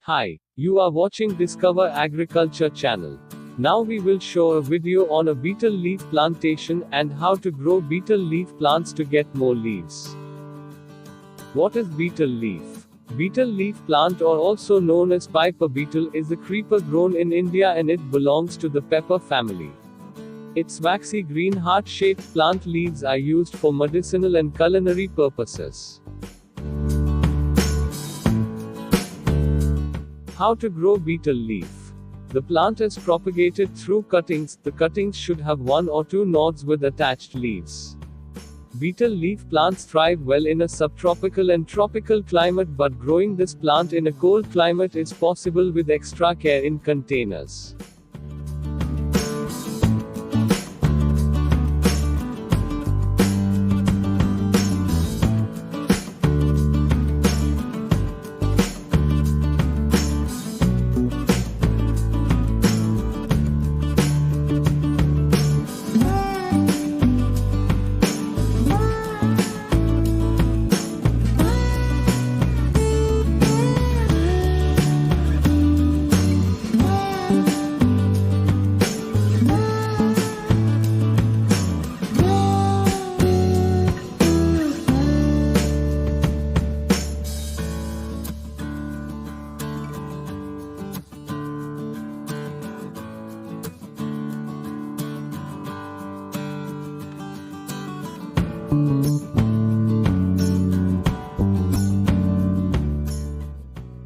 Hi, you are watching Discover Agriculture channel. Now we will show a video on a betel leaf plantation and how to grow betel leaf plants to get more leaves. What is betel leaf? Betel leaf plant, or also known as piper betel, is a creeper grown in India and it belongs to the pepper family. Its waxy green heart-shaped plant leaves are used for medicinal and culinary purposes. How to grow betel leaf. The plant is propagated through cuttings. The cuttings should have one or two nodes with attached leaves. Betel leaf plants thrive well in a subtropical and tropical climate, but growing this plant in a cold climate is possible with extra care in containers.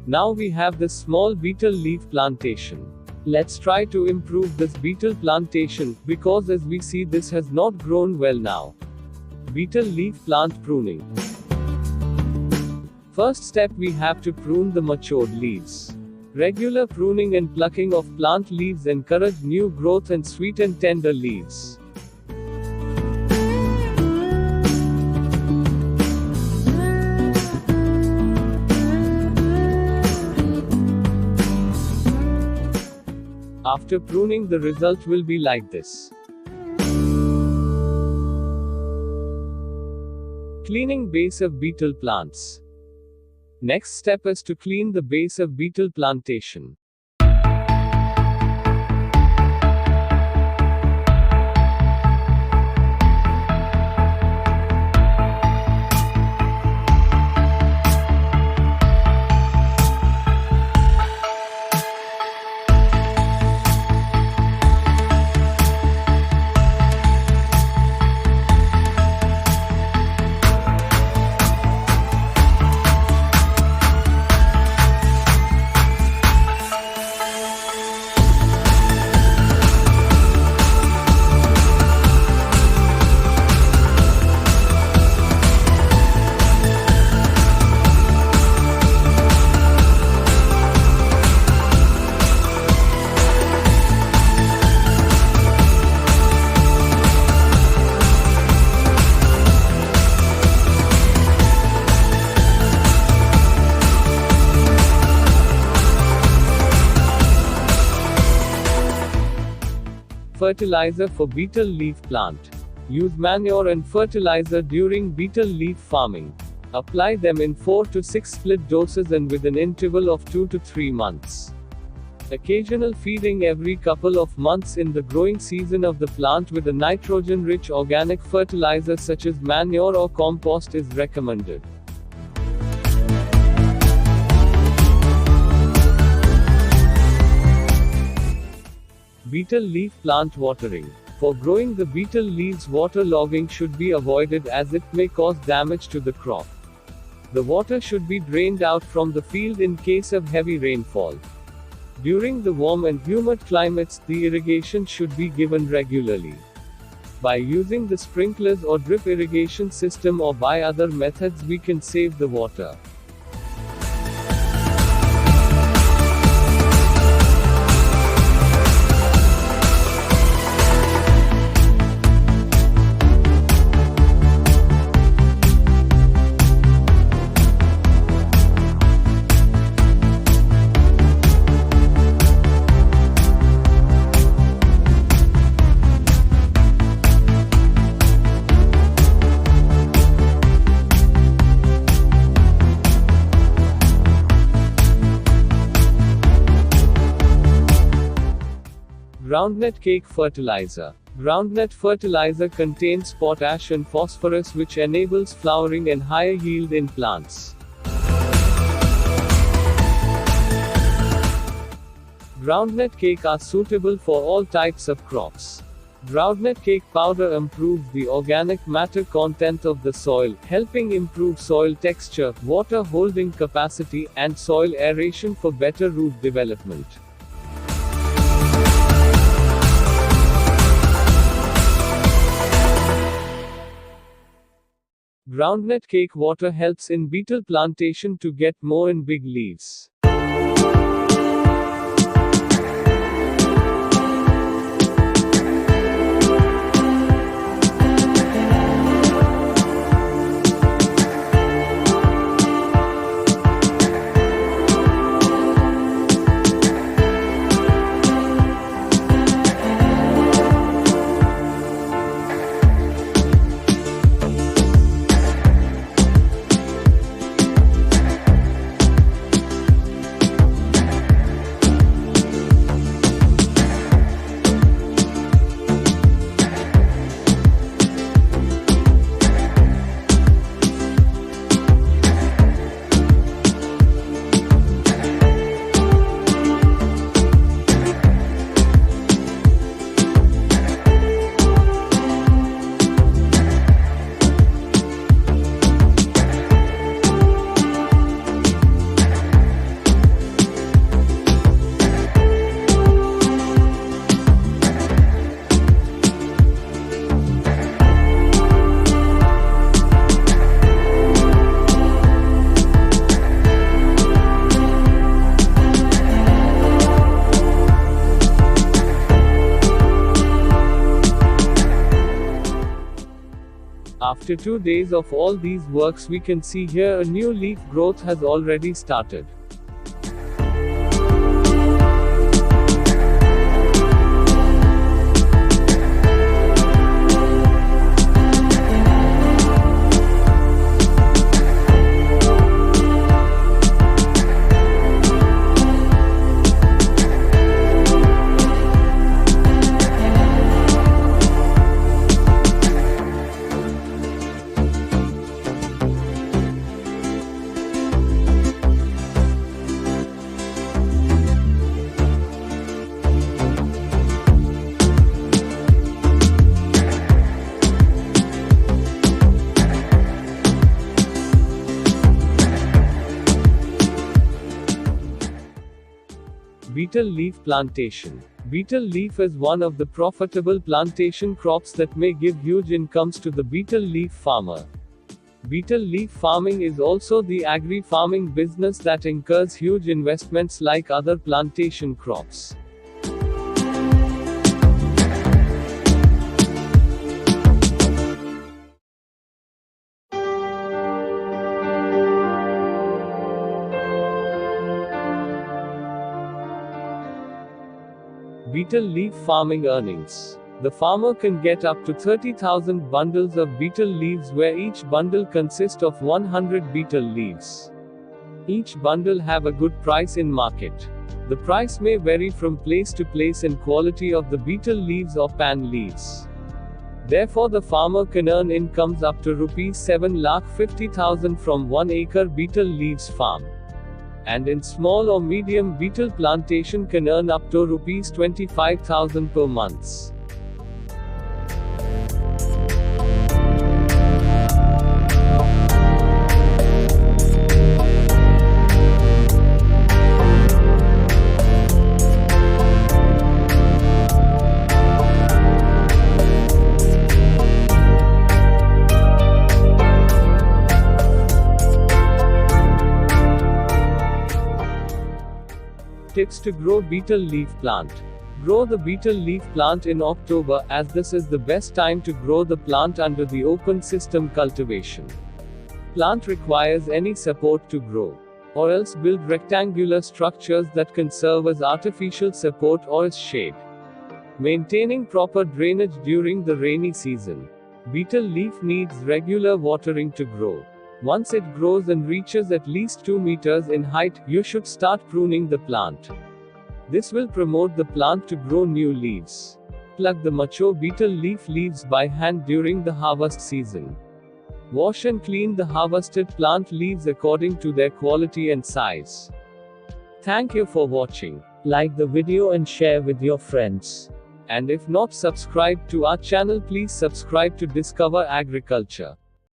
Now we have this small betel leaf plantation. Let's try to improve this betel plantation, because as we see this has not grown well now. Betel leaf plant pruning. First step, we have to prune the matured leaves. Regular pruning and plucking of plant leaves encourage new growth and sweet and tender leaves. After pruning, the result will be like this. Cleaning base of betel plants. Next step is to clean the base of betel plantation. Fertilizer for betel leaf plant. Use manure and fertilizer during betel leaf farming. Apply them in 4 to 6 split doses and with an interval of 2 to 3 months. Occasional feeding every couple of months in the growing season of the plant with a nitrogen-rich organic fertilizer such as manure or compost is recommended. Betel leaf plant watering. For growing the betel leaves, water logging should be avoided as it may cause damage to the crop. The water should be drained out from the field in case of heavy rainfall. During the warm and humid climates, the irrigation should be given regularly. By using the sprinklers or drip irrigation system or by other methods, we can save the water. Groundnut cake fertilizer. Groundnut fertilizer contains potash and phosphorus, which enables flowering and higher yield in plants. Groundnut cake are suitable for all types of crops. Groundnut cake powder improves the organic matter content of the soil, helping improve soil texture, water holding capacity, and soil aeration for better root development. Groundnut cake water helps in betel plantation to get more in big leaves. After 2 days of all these works, we can see here a new leaf growth has already started. Betel leaf plantation. Betel leaf is one of the profitable plantation crops that may give huge incomes to the betel leaf farmer. Betel leaf farming is also the agri-farming business that incurs huge investments like other plantation crops. Betel leaf farming earnings. The farmer can get up to 30,000 bundles of betel leaves, where each bundle consists of 100 betel leaves. Each bundle have a good price in market. The price may vary from place to place in quality of the betel leaves or Paan leaves. Therefore, the farmer can earn incomes up to Rs 7,50,000 from 1 acre betel leaves farm. And in small or medium betel plantation can earn up to Rs 25,000 per month. Tips to grow betel leaf plant. Grow the betel leaf plant in October, as this is the best time to grow the plant under the open system cultivation. Plant requires any support to grow. Or else build rectangular structures that can serve as artificial support or as shade. Maintaining proper drainage during the rainy season. Betel leaf needs regular watering to grow. Once it grows and reaches at least 2 meters in height, you should start pruning the plant. This will promote the plant to grow new leaves. Pluck the mature betel leaves by hand during the harvest season. Wash and clean the harvested plant leaves according to their quality and size. Thank you for watching. Like the video and share with your friends. And if not subscribed to our channel, please subscribe to Discover Agriculture.